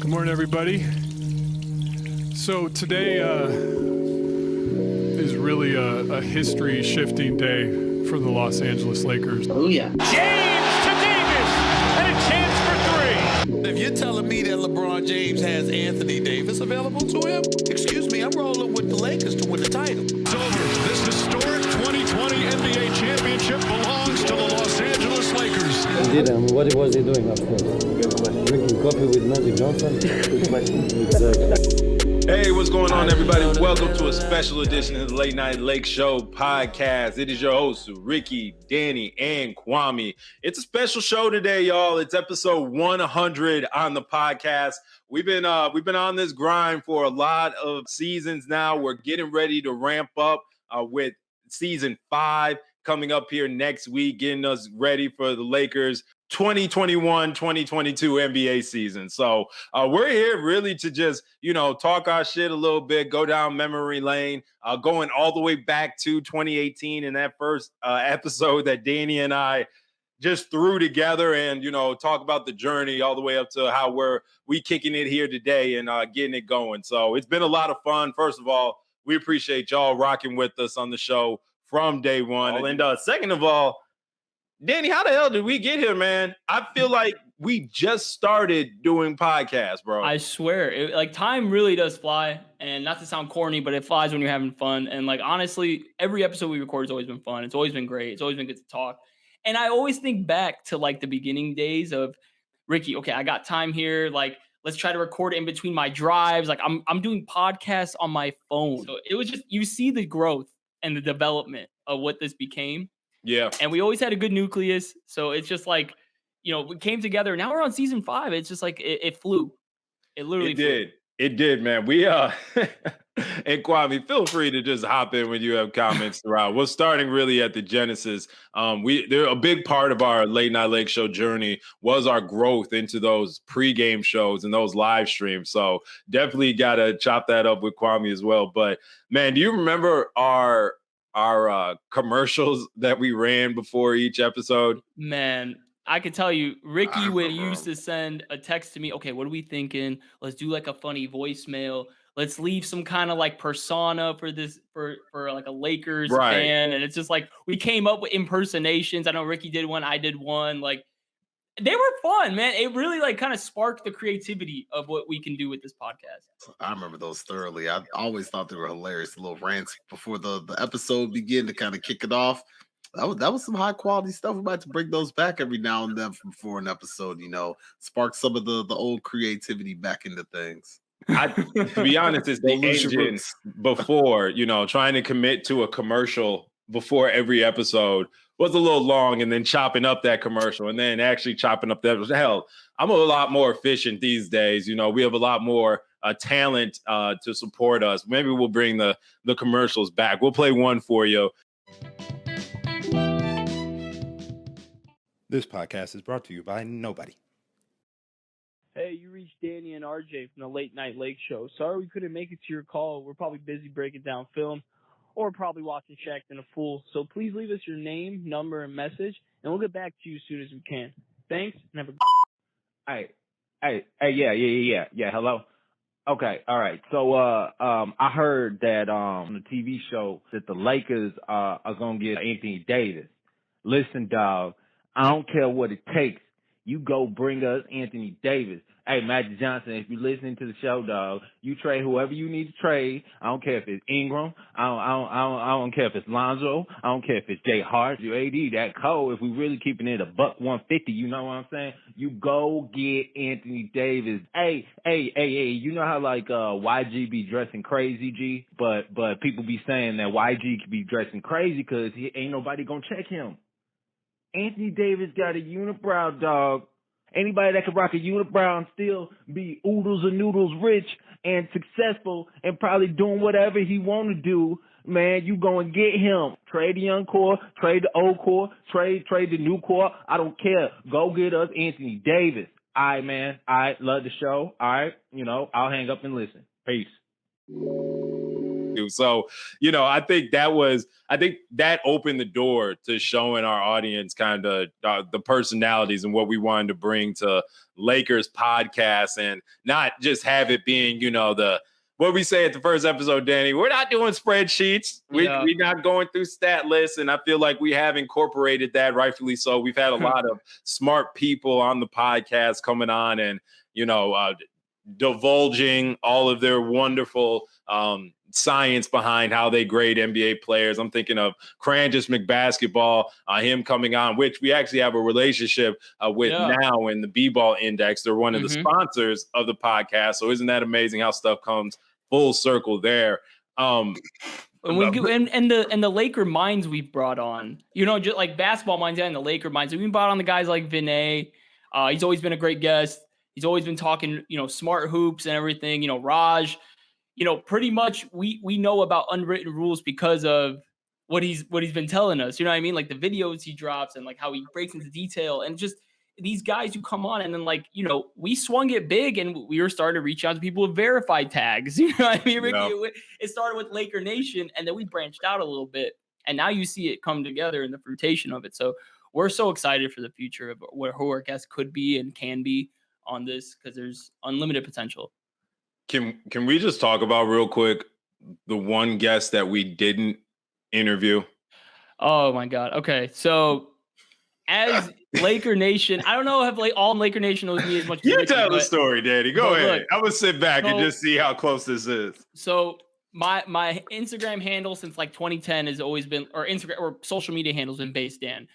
Good morning, everybody. So today is really a history-shifting day for the Los Angeles Lakers. Oh, yeah. James to Davis, and a chance for three. If you're telling me that LeBron James has Anthony Davis available to him, excuse me, I'm rolling with the Lakers to win the title. It's over. This historic 2020 NBA championship belongs to the Los Angeles Lakers. Indeed, what was he doing upstairs? Drinking coffee with Magic Johnson? Exactly. Hey, what's going on, everybody? Welcome to a special edition of the Late Night Lake Show podcast. It is your hosts, Ricky, Danny, and Kwame. It's a special show today, y'all. It's episode 100 on the podcast. We've been on this grind for a lot of seasons now. We're getting ready to ramp up with season 5 coming up here next week, getting us ready for the Lakers 2021-2022 NBA season. So we're here really to just, talk our shit a little bit, go down memory lane, going all the way back to 2018 in that first episode that Danny and I just threw together, and, talk about the journey all the way up to how we kicking it here today and getting it going. So it's been a lot of fun. First of all, we appreciate y'all rocking with us on the show from day one. And second of all, Danny, how the hell did we get here, man? I feel like we just started doing podcasts, bro. I swear, time really does fly. And not to sound corny, but it flies when you're having fun. And honestly, every episode we record has always been fun. It's always been great. It's always been good to talk. And I always think back to the beginning days of Ricky. Okay, I got time here. Let's try to record in between my drives. I'm doing podcasts on my phone. So it was just, you see the growth and the development of what this became. Yeah. And we always had a good nucleus. So it's just we came together. Now we're on season 5. It's just it flew. It literally flew. It did, man. We and Kwame, feel free to just hop in when you have comments throughout. We're starting really at the genesis. They're a big part of our Late Night Lake Show journey was our growth into those pregame shows and those live streams. So definitely got to chop that up with Kwame as well. But man, do you remember our commercials that we ran before each episode? Man, I could tell you, Ricky would used to send a text to me. Okay, what are we thinking? Let's do a funny voicemail. Let's leave some kind of persona for this for a Lakers fan. And it's just we came up with impersonations. I know Ricky did one, I did one. They were fun, man. It really kind of sparked the creativity of what we can do with this podcast. I remember those thoroughly. I always thought they were hilarious. Little rants before the episode began to kind of kick it off. That was some high quality stuff. We might to bring those back every now and then for an episode, spark some of the old creativity back into things. To be honest, it's the engine before, trying to commit to a commercial before every episode was a little long, and then chopping up that commercial and then actually chopping up that. Hell, I'm a lot more efficient these days. We have a lot more talent to support us. Maybe we'll bring the commercials back. We'll play one for you. This podcast is brought to you by nobody. Hey, you reached Danny and RJ from the Late Night Lake Show. Sorry we couldn't make it to your call. We're probably busy breaking down film or probably watching Shaq and a Fool. So please leave us your name, number, and message, and we'll get back to you as soon as we can. Thanks, and have a Hey, yeah, hello? Okay, all right. So, I heard that, on the TV show that the Lakers are going to get Anthony Davis. Listen, dog, I don't care what it takes. You go bring us Anthony Davis. Hey, Magic Johnson, if you're listening to the show, dog, you trade whoever you need to trade. I don't care if it's Ingram. I don't care if it's Lonzo. I don't care if it's Jay Hart, you AD, that Cole. If we really keeping it $150, you know what I'm saying? You go get Anthony Davis. Hey, you know how YG be dressing crazy, G? But people be saying that YG could be dressing crazy because ain't nobody gonna check him. Anthony Davis got a unibrow, dog. Anybody that can rock a unibrow and still be oodles and noodles rich and successful and probably doing whatever he want to do, man, you go and get him. Trade the young core, trade the old core, trade the new core. I don't care. Go get us Anthony Davis. All right, man. All right, love the show. All right, I'll hang up and listen. Peace. to. So, I think that opened the door to showing our audience kind of the personalities and what we wanted to bring to Lakers podcast, and not just have it being, what we say at the first episode, Danny, we're not doing spreadsheets. We're not going through stat lists. And I feel like we have incorporated that, rightfully so. We've had a lot of smart people on the podcast coming on and, divulging all of their wonderful science behind how they grade NBA players. I'm thinking of Crangis McBasketball, him coming on, which we actually have a relationship with now in the B-Ball Index. They're one of the sponsors of the podcast. So isn't that amazing how stuff comes full circle there? And the Laker minds we've brought on, just like basketball minds and the Laker minds. We brought on the guys like Vinay. He's always been a great guest. He's always been talking, smart hoops and everything. Raj, pretty much we know about unwritten rules because of what he's been telling us. You know what I mean? Like the videos he drops and like how he breaks into detail, and just these guys who come on and then we swung it big and we were starting to reach out to people with verified tags. You know what I mean, Ricky? Yeah. It started with Laker Nation and then we branched out a little bit, and now you see it come together in the fruition of it. So we're so excited for the future of who our guests could be and can be on this, because there's unlimited potential. Can we just talk about real quick the one guest that we didn't interview? Oh my God. Okay. So as Laker Nation, I don't know if all Laker Nation knows me as much as you Ricky, tell the story, Daddy. Go ahead. Look, I'm gonna sit back and just see how close this is. So my Instagram handle since like 2010 has always been, or Instagram or social media handles been Base Dan.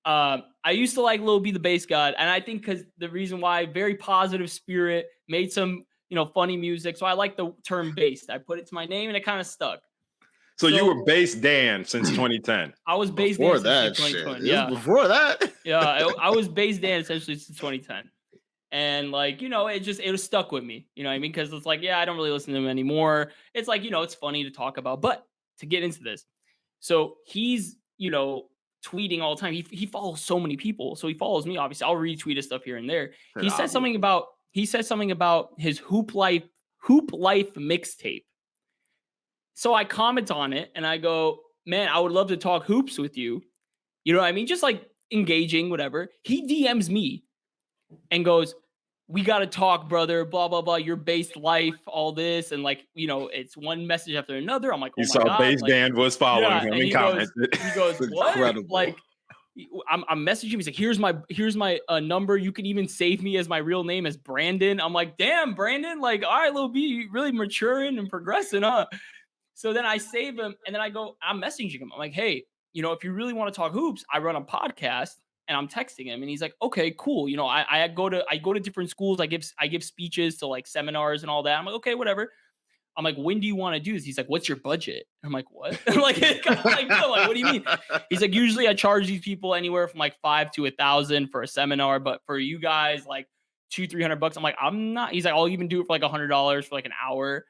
I used to like Lil B the Bass God, and I think because the reason why, very positive spirit, made some funny music, so I like the term based. I put it to my name and it kind of stuck. So you were Base Dan since 2010. I was Base Dan since 2010. Yeah, before that. Yeah, I was Base Dan essentially since 2010, and it was stuck with me. You know what I mean? Because it's like, I don't really listen to him anymore. It's like it's funny to talk about, but to get into this, so he's tweeting all the time. He follows so many people. So he follows me, obviously. I'll retweet his stuff here and there. He said something about his hoop life mixtape. So I comment on it and I go, man, I would love to talk hoops with you. You know what I mean? Just like engaging, whatever. He DMs me and goes, we got to talk, brother, blah, blah, blah. Your Based life, all this. And it's one message after another. I'm like, oh, you saw Base Dan was following him and commented. He goes, what? Incredible. I'm messaging him. He's like, here's my number. You can even save me as my real name as Brandon. I'm like, damn, Brandon. All right, Lil B, really maturing and progressing, huh? So then I save him and then I'm messaging him. I'm like, hey, if you really want to talk hoops, I run a podcast. And I'm texting him, and he's like, "Okay, cool. I go to different schools. I give speeches to like seminars and all that." I'm like, "Okay, whatever." I'm like, "When do you want to do this?" He's like, "What's your budget?" I'm like, "What?" I'm like, no, what do you mean? He's like, "Usually I charge these people anywhere from like $500 to $1,000 for a seminar, but for you guys, like $200-300." I'm like, "I'm not." He's like, "I'll even do it for like $100 for like an hour."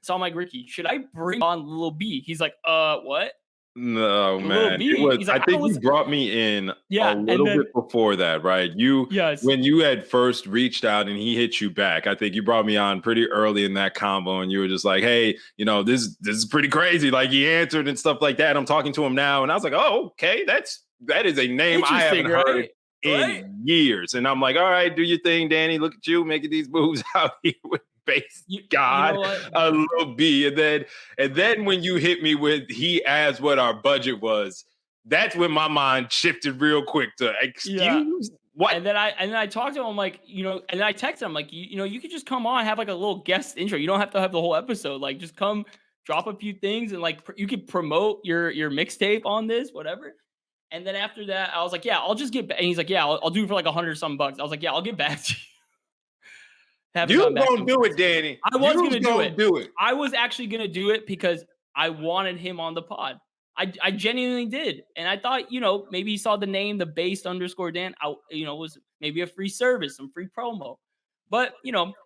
So I'm like, "Ricky, should I bring on Lil B?" He's like, "What?" No, man. Like, I think you brought me in a little bit before that, right? When you had first reached out and he hit you back, I think you brought me on pretty early in that combo, and you were just like, hey, this is pretty crazy. Like, he answered and stuff like that. I'm talking to him now, and I was like, oh, okay, that is a name I haven't heard in years. And I'm like, all right, do your thing, Danny. Look at you making these moves out here with Base God, a Lil B. And then when you hit me with he asked what our budget was, that's when my mind shifted real quick to excuse what? And then I talked to him, I'm like, and then I texted him like, you could just come on, have like a little guest intro. You don't have to have the whole episode. Like, just come drop a few things and like you could promote your mixtape on this, whatever. And then after that, I was like, yeah, I'll just get back. And he's like, yeah, I'll do it for like $100 some bucks. I was like, yeah, I'll get back to you. You were gonna do it, Danny. I was gonna do it. I was actually gonna do it because I wanted him on the pod. I genuinely did, and I thought, maybe he saw the name, the Based_Dan. Was maybe a free service, some free promo. But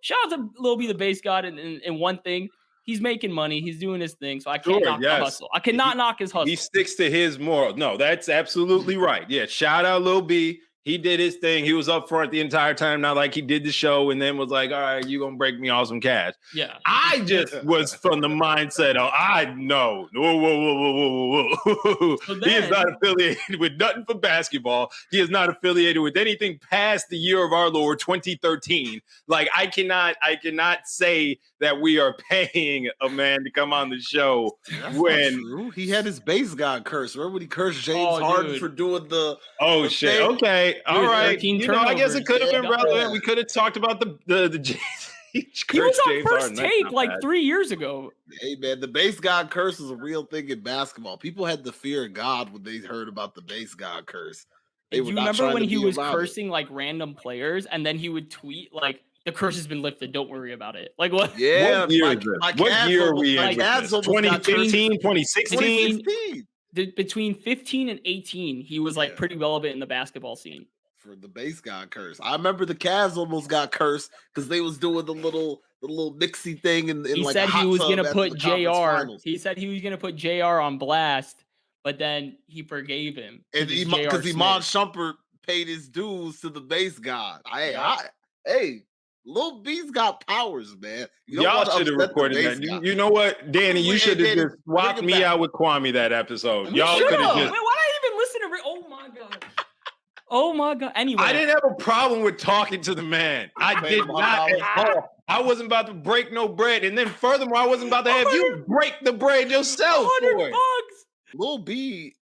shout out to Lil B the Bass God. And one thing, he's making money, he's doing his thing, so I can't knock the hustle. I cannot knock his hustle. He sticks to his moral. No, that's absolutely right. Yeah, shout out Lil B. He did his thing. He was up front the entire time. Not like he did the show and then was like, all right, you're going to break me off some cash. Yeah. I just was from the mindset of, I know. Whoa. So He is not affiliated with nothing for basketball. He is not affiliated with anything past the year of our Lord, 2013. Like, I cannot say that we are paying a man to come on the show. That's when not true. He had his base god curse. Remember when he cursed James Harden for doing the shit. thing? Okay. All right. I guess it could have been relevant. We could have talked about the he was on First Take like 3 years ago. Hey man, the base god curse is a real thing in basketball. People had the fear of God when they heard about the base god curse. Do you remember when he was cursing like random players and then he would tweet like, the curse has been lifted, don't worry about it? Like what? Yeah, what year are we in? 2015, 2016? Between 15 and 18, he was like pretty relevant in the basketball scene. For the base god curse. I remember the Cavs almost got cursed because they was doing the little mixy thing in he like said a hot he was tub gonna at put the conference JR. finals. He said he was gonna put JR on blast, but then he forgave him. And because Iman Shumpert paid his dues to the base god. Hey, Lil B's got powers, man. Y'all should have recorded that. You know what, Danny? You should have just swapped me out with Kwame that episode. Y'all could have just. Why did I even listen to? Oh my god. Oh my god. Anyway, I didn't have a problem with talking to the man. I did not at all. I wasn't about to break no bread, and then furthermore, I wasn't about to have you break the bread yourself. $100. Lil B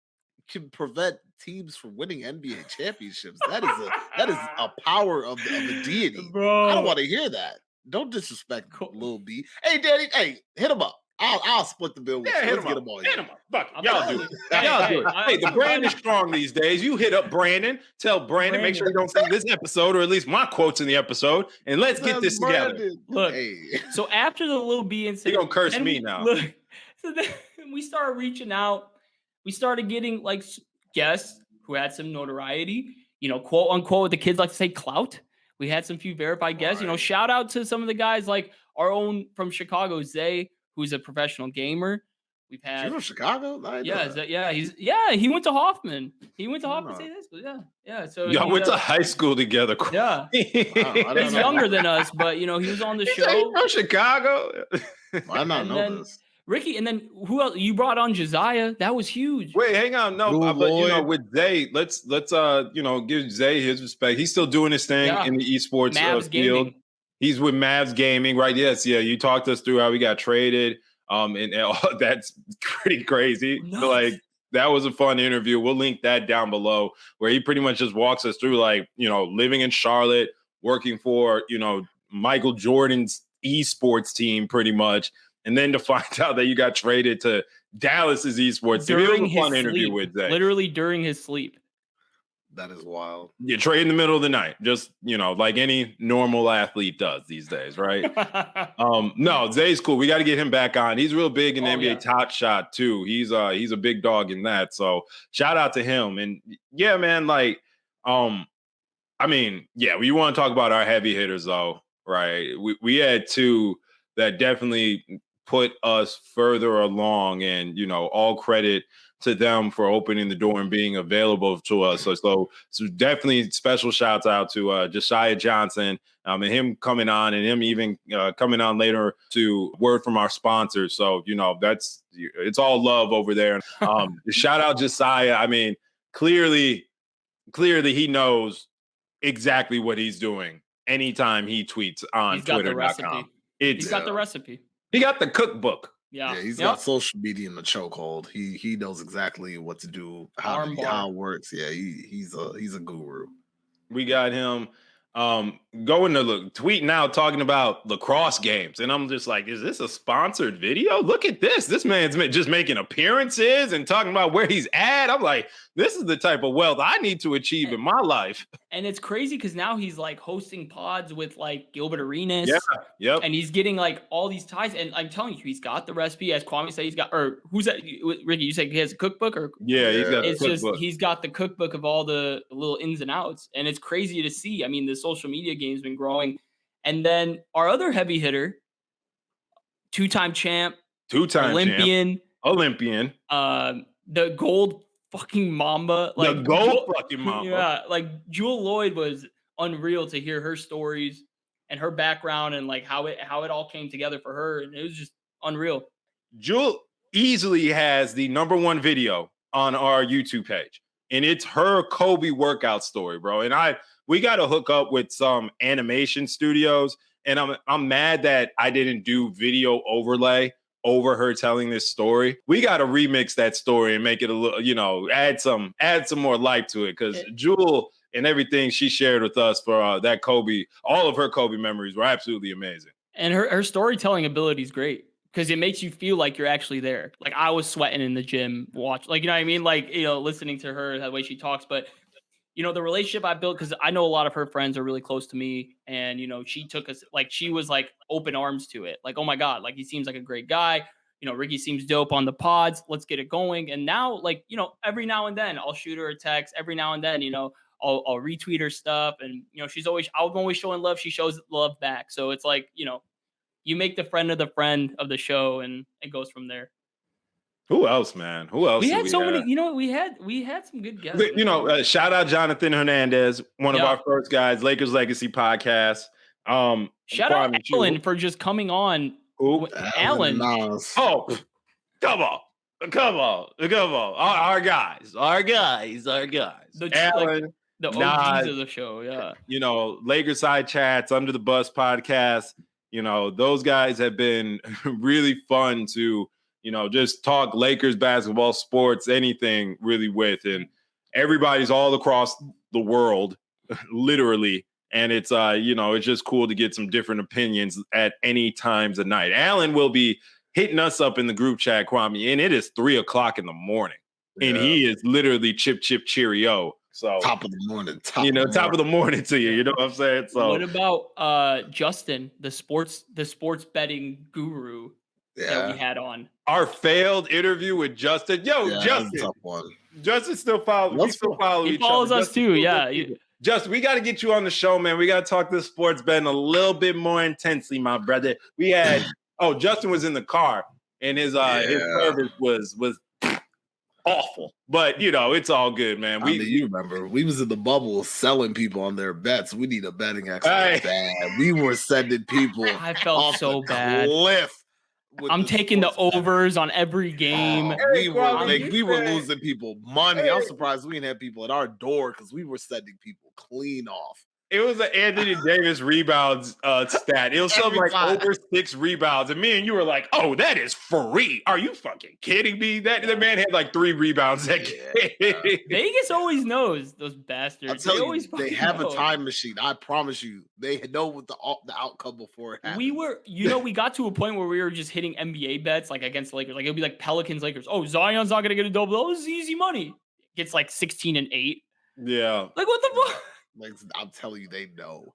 can prevent teams from winning NBA championships. That is a power of a deity. Bro. I don't want to hear that. Don't disrespect Lil B. Hey, Danny. Hey, hit him up. I'll split the bill with you. Let's get him on. Hit him up. Fuck it. Y'all do it. Y'all do it. Hey, the brand is strong these days. You hit up Brandon. Tell Brandon, make sure you don't see this episode or at least my quotes in the episode. And let's get this together. Look, so after the Lil B incident, he gonna curse me now. Look, so then we started reaching out. We started getting like guests who had some notoriety, quote unquote, the kids like to say clout. We had some few verified guests, shout out to some of the guys like our own from Chicago, Zay, who's a professional gamer. We've had from Chicago? He went to Hoffman. He went to Hoffman State High School. Yeah. So y'all went to high school together. Yeah. He's younger than us, but he was on the show. From Chicago. I not know this. Ricky, and then who else? You brought on Josiah. That was huge. Wait, hang on. No, but with Zay, let's give Zay his respect. He's still doing his thing in the esports field. Gaming. He's with Mavs Gaming, right? Yes, yeah. You talked us through how we got traded. And that's pretty crazy. Nice. So, like, that was a fun interview. We'll link that down below, where he pretty much just walks us through, like, living in Charlotte, working for, Michael Jordan's esports team, pretty much. And then to find out that you got traded to Dallas's esports team. It was a fun interview with Zay. Literally during his sleep. That is wild. You trade in the middle of the night, just like any normal athlete does these days, right? No, Zay's cool. We got to get him back on. He's real big in NBA Top Shot too. He's a big dog in that. So shout out to him. And yeah, man, like, we want to talk about our heavy hitters though, right? We had two that definitely put us further along, and all credit to them for opening the door and being available to us. So definitely special shouts out to Josiah Johnson and him coming on, and him even coming on later to word from our sponsors. So, it's all love over there. Shout out Josiah. I mean, clearly he knows exactly what he's doing anytime he tweets on Twitter.com. He's got the recipe. He got the cookbook. Yeah, he's got social media in the chokehold. He knows exactly what to do, how it works. Yeah, he's a guru. We got him going to tweeting out talking about lacrosse games, and I'm just like, is this a sponsored video? Look at this. This man's just making appearances and talking about where he's at. I'm like, this is the type of wealth I need to achieve in my life. And it's crazy because now he's like hosting pods with like Gilbert Arenas. Yeah, yep. And he's getting like all these ties. And I'm telling you, he's got the recipe. As Kwame said, he's got, or who's that? Ricky, you said he has a cookbook? Or yeah, he's got it's just he's got the cookbook of all the little ins and outs. And it's crazy to see. I mean, the social media game's been growing. And then our other heavy hitter, two-time champ, Olympian, the gold fucking Mamba. The GOAT fucking Mamba. Yeah, like Jewel Lloyd was unreal to hear her stories and her background and like how it all came together for her, and it was just unreal. Jewel easily has the #1 video on our YouTube page, and it's her Kobe workout story, bro. And we got to hook up with some animation studios, and I'm mad that I didn't do video overlay over her telling this story. We got to remix that story and make it a little, add some more life to it, because Jewel and everything she shared with us for that Kobe, all of her Kobe memories were absolutely amazing. And her storytelling ability is great, because it makes you feel like you're actually there. Like I was sweating in the gym, like, you know what I mean? Like, listening to her, the way she talks. But, the relationship I built, because I know a lot of her friends are really close to me. And, she took us, like, she was like open arms to it. Like, oh my God, like he seems like a great guy. Ricky seems dope on the pods. Let's get it going. And now, like, every now and then I'll shoot her a text. Every now and then, I'll retweet her stuff. And, I'm always showing love. She shows love back. So it's like, you make the friend of the show, and it goes from there. Who else, man? Who else? We had so many. We had some good guests. Shout out Jonathan Hernandez, one of our first guys, Lakers Legacy podcast. Shout out Alan for just coming on. Who? Alan. Oh, come on. Our guys. Alan, the OGs of the show. Yeah. Lakers Side Chats, Under the Bus podcast. Those guys have been really fun to, just talk Lakers basketball, sports, anything really with. And everybody's all across the world, literally. And it's, it's just cool to get some different opinions at any times of night. Alan will be hitting us up in the group chat, Kwame, and it is 3:00 in the morning. Yeah. And he is literally chip, cheerio. So top of the morning, top of the morning to you. You know what I'm saying? So what about Justin, the sports betting guru that we had on? Our failed interview with Justin. Justin. Justin still follows. We still follow each other. He follows us too. Yeah. Justin, we got to get you on the show, man. We got to talk this sports betting a little bit more intensely, my brother. We had Justin was in the car, and his service was awful, but it's all good, man. You remember we was in the bubble selling people on their bets. We need a betting expert. Bad. We were sending people. I felt so bad. Cliff. I'm taking the overs on every game. We were losing people money. I'm surprised we didn't have people at our door, because we were sending people clean off. It was an Anthony Davis rebounds stat. It was something like over 6 rebounds. And me and you were like, oh, that is free. Are you fucking kidding me? That man had like 3 rebounds that game. Vegas always knows, those bastards. They have a time machine. I promise you. They know what the outcome before it happens. We got to a point where we were just hitting NBA bets like against the Lakers. Like it would be like Pelicans, Lakers. Oh, Zion's not going to get a double. Oh, this is easy money. Gets like 16 and 8. Yeah. Like what the fuck? Like I'm telling you, they know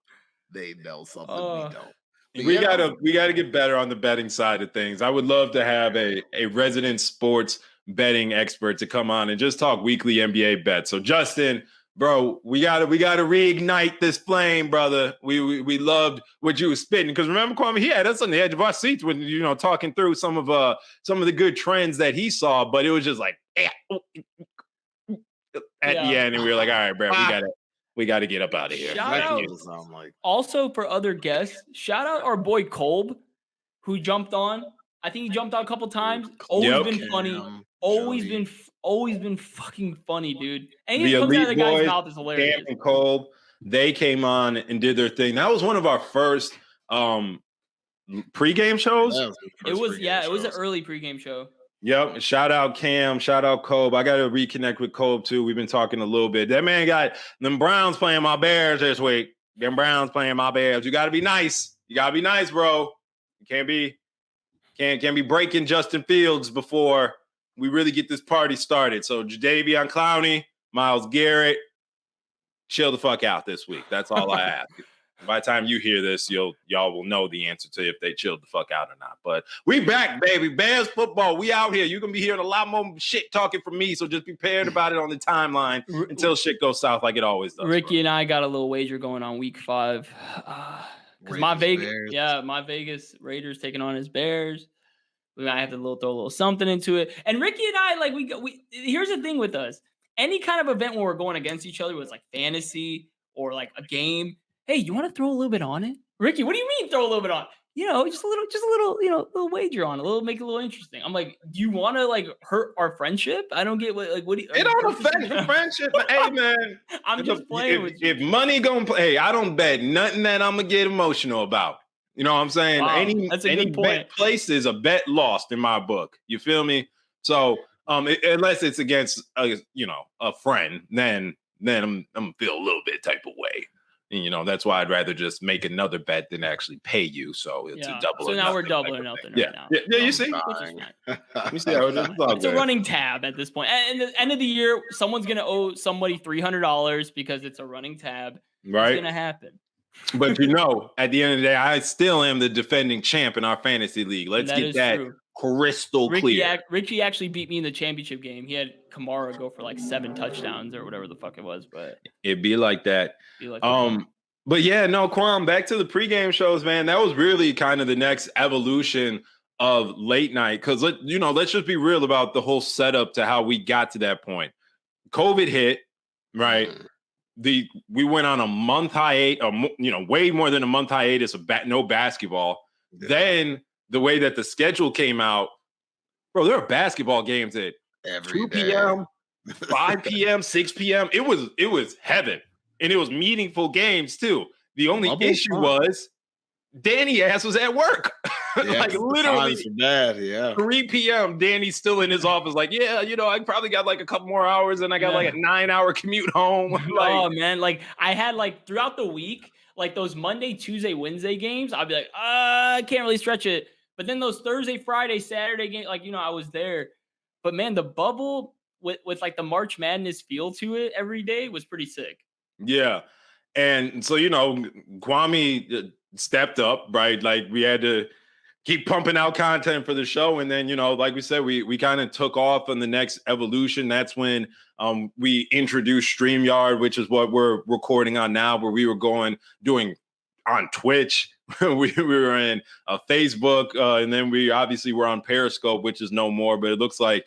something we don't. We gotta get better on the betting side of things. I would love to have a resident sports betting expert to come on and just talk weekly NBA bets. So Justin, bro, we gotta reignite this flame, brother. We loved what you were spitting, because remember, Kwame, he had us on the edge of our seats when talking through some of the good trends that he saw, but it was just like at the end, and we were like, all right, bro, we got to get up out of here. Also, for other guests, shout out our boy Kolb, who jumped on. I think he jumped out a couple times. Always been funny. Always been fucking funny, dude. Anything that comes out of the guy's mouth is hilarious. Cam and Kolb, they came on and did their thing. That was one of our first pregame shows. It was an early pregame show. Yep. Shout out Cam. Shout out Kolb. I got to reconnect with Kolb too. We've been talking a little bit. That man got them Browns playing my Bears this week. Them Browns playing my Bears. You got to be nice. You got to be nice, bro. You can't be breaking Justin Fields before we really get this party started. So Jadeveon Clowney, Myles Garrett, chill the fuck out this week. That's all I ask. By the time you hear this, y'all will know the answer to if they chilled the fuck out or not. But we back, baby. Bears football. We out here. You're going to be hearing a lot more shit talking from me, so just be prepared about it on the timeline until shit goes south like it always does. Ricky and I got a little wager going on week 5. Because my Vegas Raiders taking on his Bears. We might have to throw a little something into it. And Ricky and I, like, we here's the thing with us. Any kind of event when we're going against each other, whether it's like fantasy or like a game. Hey, you want to throw a little bit on it? Ricky, what do you mean throw a little bit on? Just a little, little wager on it, make it a little interesting. I'm like, do you want to like hurt our friendship? I don't get what do you, It don't affect the friendship. Hey man, I'm just playing with you. If money gonna play, hey, I don't bet nothing that I'm gonna get emotional about. You know what I'm saying? Wow, any that's a good point. bet place is a bet lost in my book. You feel me? So unless it's against a friend, then I'm feel a little bit type of way. And that's why I'd rather just make another bet than actually pay you. So it's a double. So now we're double or nothing right now. Yeah, you see? You see how it's a running tab at this point. At the end of the year, someone's gonna owe somebody $300 because it's a running tab. Right. It's gonna happen. But at the end of the day, I still am the defending champ in our fantasy league. Let's get that crystal clear. Richie actually beat me in the championship game. He had Kamara go for like 7 touchdowns or whatever the fuck it was. But it'd be like that. But yeah, no, Kwame, back to the pregame shows, man. That was really kind of the next evolution of late night. Because let's just be real about the whole setup to how we got to that point. COVID hit, right? We went on a month hiatus, way more than a month hiatus of no basketball. Yeah. Then the way that the schedule came out, bro, there are basketball games at 2 p.m., 5 p.m., 6 p.m. It was heaven, and it was meaningful games too. The only issue was Danny ass was at work. Yeah, like literally bad, yeah. 3 p.m. Danny's still in his office, like, yeah, I probably got like a couple more hours and I got like a 9-hour commute home. Oh man, like I had like throughout the week, like those Monday, Tuesday, Wednesday games, I'd be like, I can't really stretch it. But then those Thursday, Friday, Saturday games, like, I was there. But man, the bubble with like the March Madness feel to it every day was pretty sick. Yeah. And so, Kwame stepped up, right? Like we had to keep pumping out content for the show. And then, like we said, we kind of took off on the next evolution. That's when we introduced StreamYard, which is what we're recording on now, where we were doing on Twitch. we were in Facebook, and then we obviously were on Periscope, which is no more, but it looks like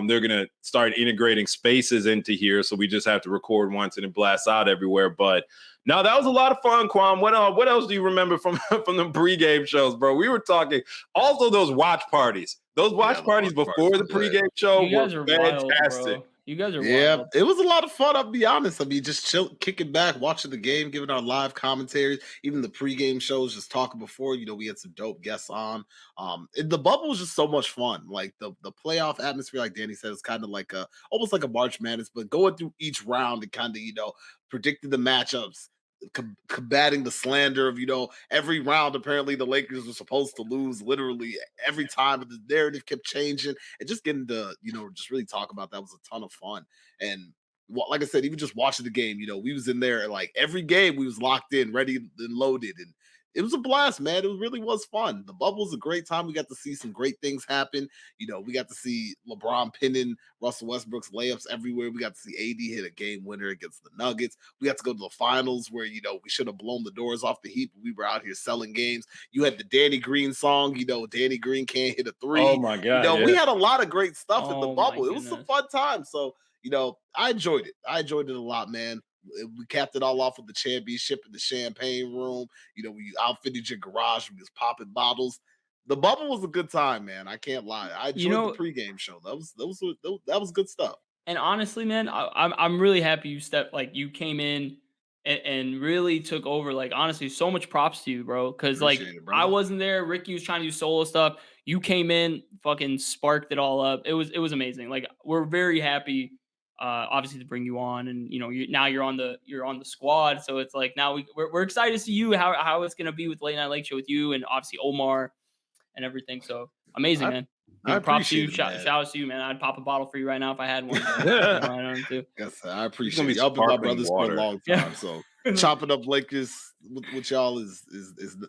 they're going to start integrating spaces into here. So we just have to record once and it blasts out everywhere. But no, that was a lot of fun, Kwame. What else do you remember from the pregame shows, bro? We were talking also those watch parties. Those watch parties before the pregame show were fantastic. Wild, you guys are wild. It was a lot of fun, I'll be honest. I mean, just kicking back, watching the game, giving our live commentaries, even the pregame shows, just talking before, we had some dope guests on. The bubble was just so much fun. Like the playoff atmosphere, like Danny said, is kind of like almost like a March Madness, but going through each round and kind of, predicting the matchups, combating the slander of every round. Apparently the Lakers were supposed to lose literally every time, but the narrative kept changing, and just getting to just really talk about that was a ton of fun. And like I said, even just watching the game, we was in there, like every game we was locked in, ready and loaded, and it was a blast, man. It really was fun. The bubble was a great time. We got to see some great things happen. We got to see LeBron pinning Russell Westbrook's layups everywhere. We got to see AD hit a game winner against the Nuggets. We got to go to the finals where, we should have blown the doors off the Heat, but we were out here selling games. You had the Danny Green song, Danny Green can't hit a three. Oh my God. We had a lot of great stuff in the bubble. It was some fun time. So, I enjoyed it. I enjoyed it a lot, man. We capped it all off with the championship in the champagne room. We outfitted your garage. We was popping bottles. The bubble was a good time, man. I can't lie. I enjoyed the pregame show. That was good stuff. And honestly, man, I'm really happy you came in and really took over. Like, honestly, so much props to you, bro. Because I wasn't there. Ricky was trying to do solo stuff. You came in, fucking sparked it all up. It was amazing. Like, we're very happy. Obviously to bring you on, and now you're on the squad, so it's like now we're excited to see you how it's gonna be with Late Night Lake Show with you and obviously Omar and everything. So amazing, man. Props to you. Shout out to you, man. I'd pop a bottle for you right now if I had one. Yes, I appreciate it. Y'all been my brothers for a long time, so chopping up Lakers with y'all is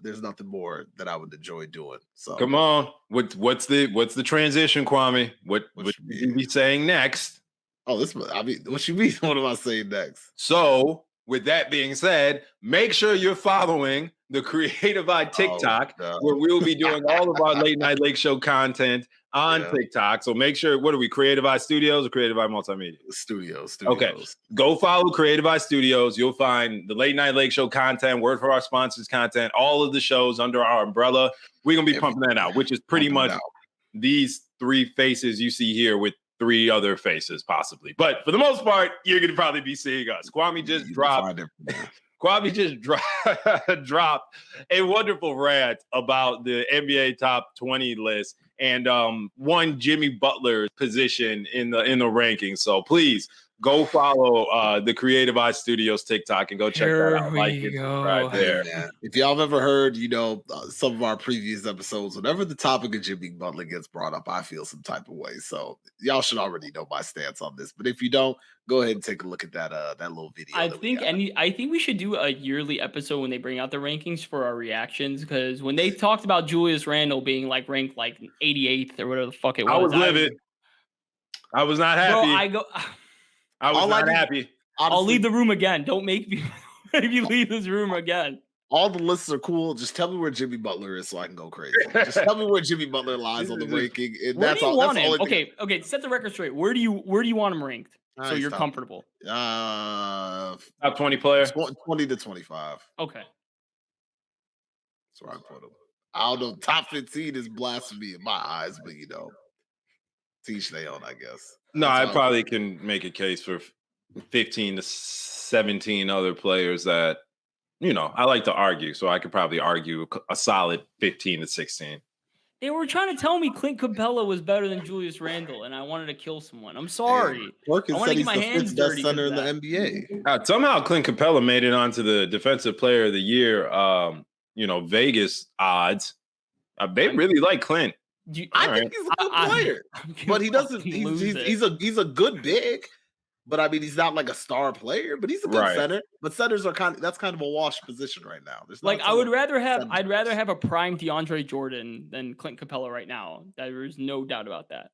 there's nothing more that I would enjoy doing. So come on, what's the transition, Kwame? What you be saying next? Oh, what you mean? What am I saying next? So with that being said, make sure you're following the Creative Eye TikTok, where we'll be doing all of our Late Night Lake Show content on TikTok. So make sure, what are we, Creative Eye Studios or Creative Eye Multimedia? Studios. Okay, go follow Creative Eye Studios. You'll find the Late Night Lake Show content, Word for Our Sponsors content, all of the shows under our umbrella. We're going to be pumping that out, which is pretty much these three faces you see here with 3 other faces possibly. But for the most part, you're going to probably be seeing us. Kwame just dropped a wonderful rant about the NBA top 20 list and one Jimmy Butler's position in the rankings. So please go follow the Creative Eye Studios TikTok and go check that out. Like it, subscribe there. Hey, if y'all have ever heard, some of our previous episodes, whenever the topic of Jimmy Butler gets brought up, I feel some type of way. So y'all should already know my stance on this. But if you don't, go ahead and take a look at that little video. I think we should do a yearly episode when they bring out the rankings for our reactions, because when they talked about Julius Randle being like ranked like 88th or whatever the fuck it was, I was livid. I was not happy. Bro, I was not happy. Honestly, I'll leave the room again. Don't make me leave this room again. All the lists are cool. Just tell me where Jimmy Butler is so I can go crazy. Just tell me where Jimmy Butler lies on the ranking. Where do you want him? Okay. Set the record straight. Where do you want him ranked so you're comfortable? Top 20 player, 20 to 25. Okay, that's where I put him. I don't know. Top 15 is blasphemy in my eyes, but teach they own, I guess. No, I probably can make a case for 15 to 17 other players that, I like to argue. So I could probably argue a solid 15 to 16. They were trying to tell me Clint Capella was better than Julius Randle, and I wanted to kill someone. I'm sorry. Perkins said he's the 5th best center in the NBA. Somehow Clint Capella made it onto the Defensive Player of the Year, Vegas odds. They really like Clint. I think he's a good player, but he doesn't. He's a good big, but I mean he's not like a star player. But he's a good center. But centers are that's kind of a wash position right now. I'd rather have a prime DeAndre Jordan than Clint Capella right now. There is no doubt about that.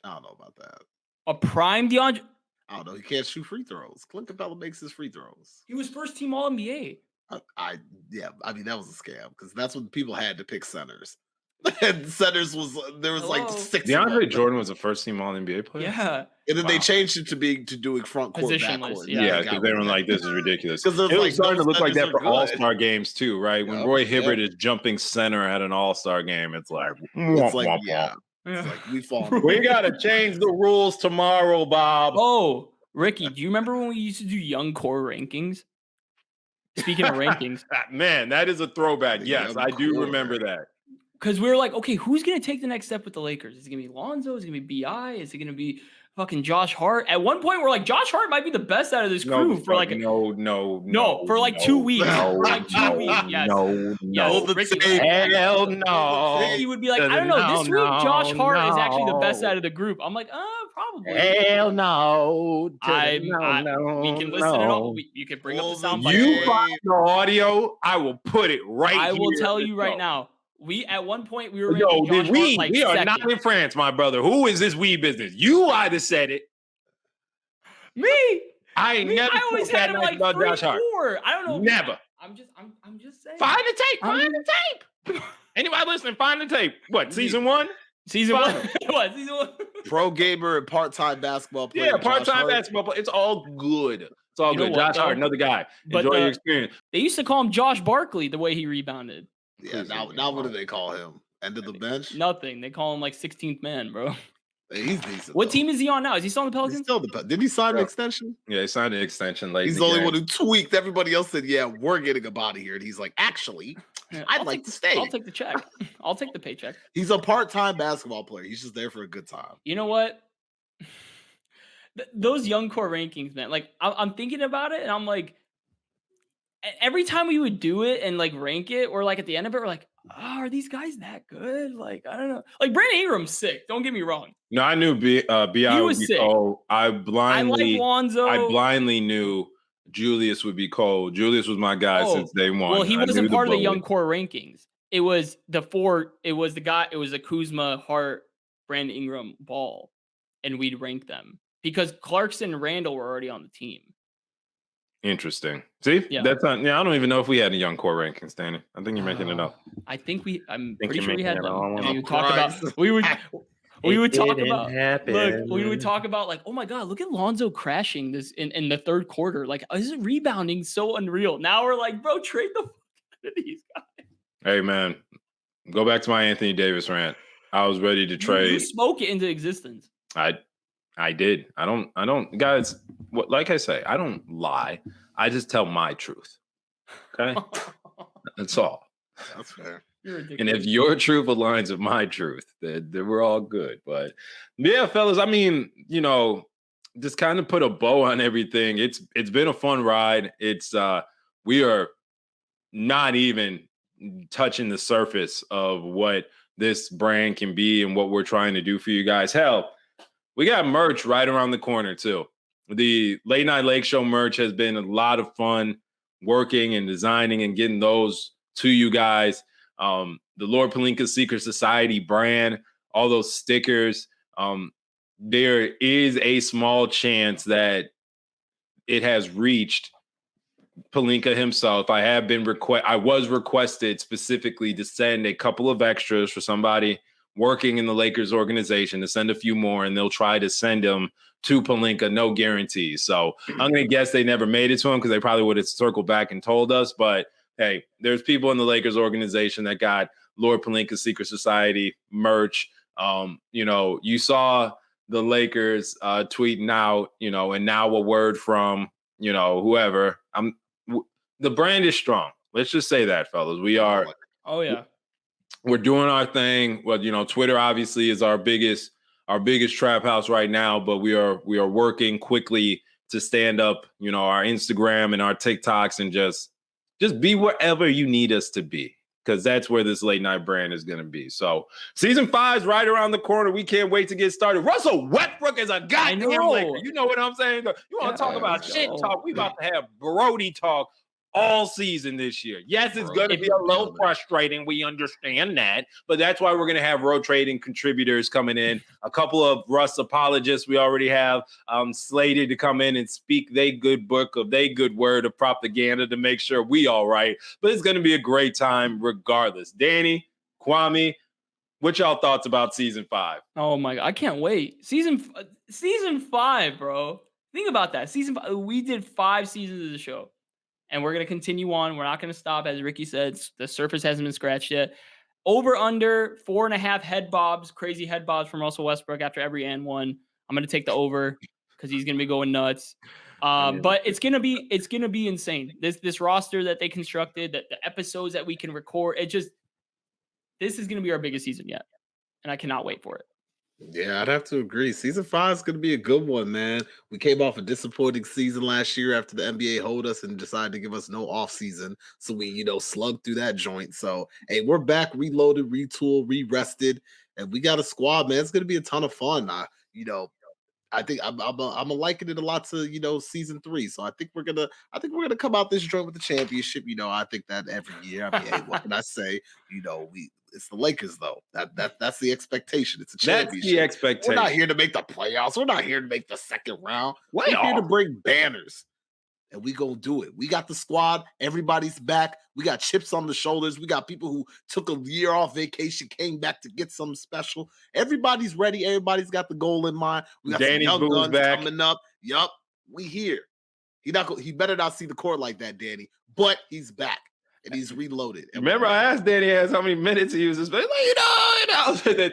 I don't know about that. A prime DeAndre. I don't know. He can't shoot free throws. Clint Capella makes his free throws. He was first team All NBA. I mean that was a scam because that's when people had to pick centers. And centers there was like 6. DeAndre Jordan was a first team All NBA player. Yeah, and then they changed it to doing front court, back court. Yeah, because they were like, this is ridiculous. Because it was starting to look like that for All-Star games too, right? When Roy Hibbert is jumping center at an All-Star game, it's like we fall. We gotta change the rules tomorrow, Bob. Oh, Ricky, do you remember when we used to do young core rankings? Speaking of rankings, man, that is a throwback. Yes, I do remember that. Because we were like, okay, who's going to take the next step with the Lakers? Is it going to be Lonzo? Is it going to be B.I.? Is it going to be fucking Josh Hart? At one point, we're like, Josh Hart might be the best out of this crew for like for like 2 weeks. For like 2 weeks. Yes. Hell no. Ricky would be like, I don't know. This week, Josh Hart is actually the best out of the group. I'm like, probably. Hell no. We can listen it all. You can bring up the soundbite. You find the audio, I will put it right here. I will tell you right now. We at one point we were we are not in France, my brother. Who is this we business? You either said it. Me. I always had him like 3, 4. I don't know. Never. I'm just saying. Find the tape. Find the tape. Anybody listening? Find the tape. What? Season 1? Season 1. What? Season 1. Pro gamer and part-time basketball player. Yeah, part-time basketball player. It's all good. It's all good. Josh Hart, another guy. Enjoy your experience. They used to call him Josh Barkley the way he rebounded. Yeah, now what do they call him? End of the bench? Nothing. They call him like 16th man, bro. Hey, he's decent. What team is he on now? Is he still on the Pelicans? Did he sign an extension? Yeah, he signed an extension late. He's the only one who tweaked. Everybody else said, "Yeah, we're getting him out of here." And he's like, "Actually, I'd like to stay. I'll take the check. I'll take the paycheck." He's a part-time basketball player. He's just there for a good time. You know what? Those young core rankings, man. Like I'm thinking about it, and I'm like, every time we would do it and like rank it, or like at the end of it, we're like, are these guys that good? Like, I don't know. Like Brandon Ingram's sick. Don't get me wrong. No, I knew B.I. would be cold. I like Lonzo. I blindly knew Julius would be cold. Julius was my guy since day one. Well, he wasn't part of the young core rankings. It was the 4. It was the guy. It was the Kuzma, Hart, Brandon Ingram, Ball, and we'd rank them because Clarkson and Randall were already on the team. Interesting. See, Yeah. that's not. Yeah, I don't even know if we had a young core rankings, Danny. I think you're making it up. I think I'm Think pretty you're sure we making had it them. all And up. we would talk about we would talk about look, we would talk about like, oh my god, look at Lonzo crashing this in the third quarter. Like, his rebounding so unreal. Now we're like, bro, trade the fuck out of these guys. Hey man, go back to my Anthony Davis rant. I was ready to You trade. spoke it into existence. I did. I don't guys, like I say, I don't lie. I just tell my truth. Okay? That's all. That's fair. You're ridiculous. And if your truth aligns with my truth, then we're all good. But yeah, fellas, I mean, just kind of put a bow on everything. It's been a fun ride. It's we are not even touching the surface of what this brand can be and what we're trying to do for you guys. Hell, we got merch right around the corner too. The Late Night Lake Show merch has been a lot of fun working and designing and getting those to you guys. The Lord Palinka Secret Society brand, all those stickers. There is a small chance that it has reached Palinka himself. I was requested specifically to send a couple of extras for somebody working in the Lakers organization to send a few more, and they'll try to send them to Palinka, no guarantees. So I'm going to guess they never made it to him because they probably would have circled back and told us. But hey, there's people in the Lakers organization that got Lord Palinka Secret Society merch. You saw the Lakers tweeting out, and now a word from, whoever. The brand is strong. Let's just say that, fellas. We are. Oh yeah. We're doing our thing. Well, Twitter obviously is our biggest trap house right now, but we are working quickly to stand up, our Instagram and our TikToks and just be wherever you need us to be, because that's where this late night brand is going to be. So season 5 is right around the corner. We can't wait to get started. Russell Westbrook is a goddamn Laker. You know what I'm saying? You want to talk about shit talk? We about to have Brody talk all season this year. Yes, it's going to be a little frustrating. We understand that, but that's why we're going to have rotating contributors coming in. A couple of Russ apologists we already have slated to come in and speak they good book of they good word of propaganda to make sure we all right. But it's going to be a great time regardless. Danny, Kwame, what y'all thoughts about season 5? Oh my god, I can't wait. Season 5, bro. Think about that. Season 5, we did 5 seasons of the show. And we're going to continue on. We're not going to stop. As Ricky said, the surface hasn't been scratched yet. Over under 4.5 head bobs, crazy head bobs from Russell Westbrook after every and one. I'm going to take the over because he's going to be going nuts. But it's going to be insane. This roster that they constructed, the episodes that we can record, this is going to be our biggest season yet. And I cannot wait for it. Yeah, I'd have to agree. Season 5 is going to be a good one, man. We came off a disappointing season last year after the NBA hold us and decided to give us no off season. So we, slugged through that joint. So, hey, we're back, reloaded, retooled, re-rested, and we got a squad, man. It's going to be a ton of fun. I think I'm liking it a lot to season 3. So I think we're gonna come out this joint with the championship. I think that every year. I mean, hey, what can I say? It's the Lakers though. That's the expectation. It's a championship. That's the expectation. We're not here to make the playoffs. We're not here to make the second round. We're Playoff. here to bring banners. And we gonna do it. We got the squad. Everybody's back. We got chips on the shoulders. We got people who took a year off vacation, came back to get something special. Everybody's ready. Everybody's got the goal in mind. We got Danny some young Boone's guns back. coming up. Yup, we here. He better not see the court like that, Danny. But he's back and he's reloaded. And remember, I asked Danny how many minutes he was suspended.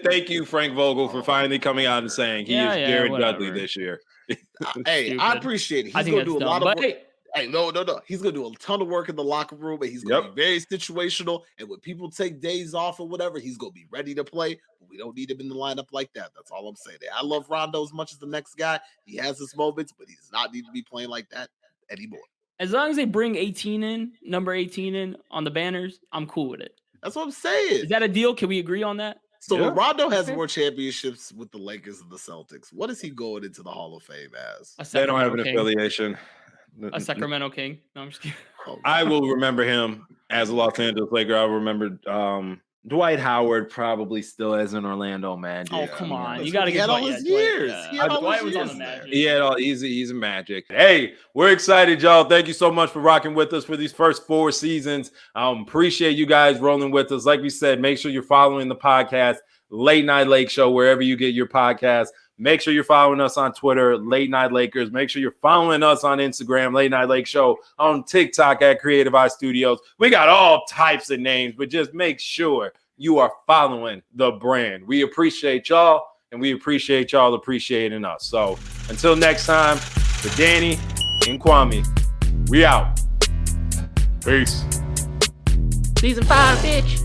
Thank you, Frank Vogel, for finally coming out and saying he is Jared Dudley this year. Hey, I appreciate it. He's going to do a lot of work. Hey, no. He's going to do a ton of work in the locker room, and he's going to be very situational. And when people take days off or whatever, he's going to be ready to play. But we don't need him in the lineup like that. That's all I'm saying. I love Rondo as much as the next guy. He has his moments, but he does not need to be playing like that anymore. As long as they bring number 18 in on the banners, I'm cool with it. That's what I'm saying. Is that a deal? Can we agree on that? So Rondo has more championships with the Lakers and the Celtics. What is he going into the Hall of Fame as? They don't have an affiliation. A Sacramento King. No, I'm just kidding. I will remember him as a Los Angeles Laker. I'll remember Dwight Howard probably still has an Orlando Magic. Oh, come on. You That's got what to he get had all Dwight. his Yeah, Dwight, years. yeah. He had all Dwight his was on years the there. Magic. Yeah, he's a Magic. Hey, we're excited, y'all. Thank you so much for rocking with us for these first 4 seasons. Appreciate you guys rolling with us. Like we said, make sure you're following the podcast, Late Night Lake Show, wherever you get your podcast. Make sure you're following us on Twitter, Late Night Lakers. Make sure you're following us on Instagram, Late Night Lake Show, on TikTok at Creative Eye Studios. We got all types of names, but just make sure you are following the brand. We appreciate y'all, and we appreciate y'all appreciating us. So until next time, for Danny and Kwame, we out. Peace. Season 5, bitch.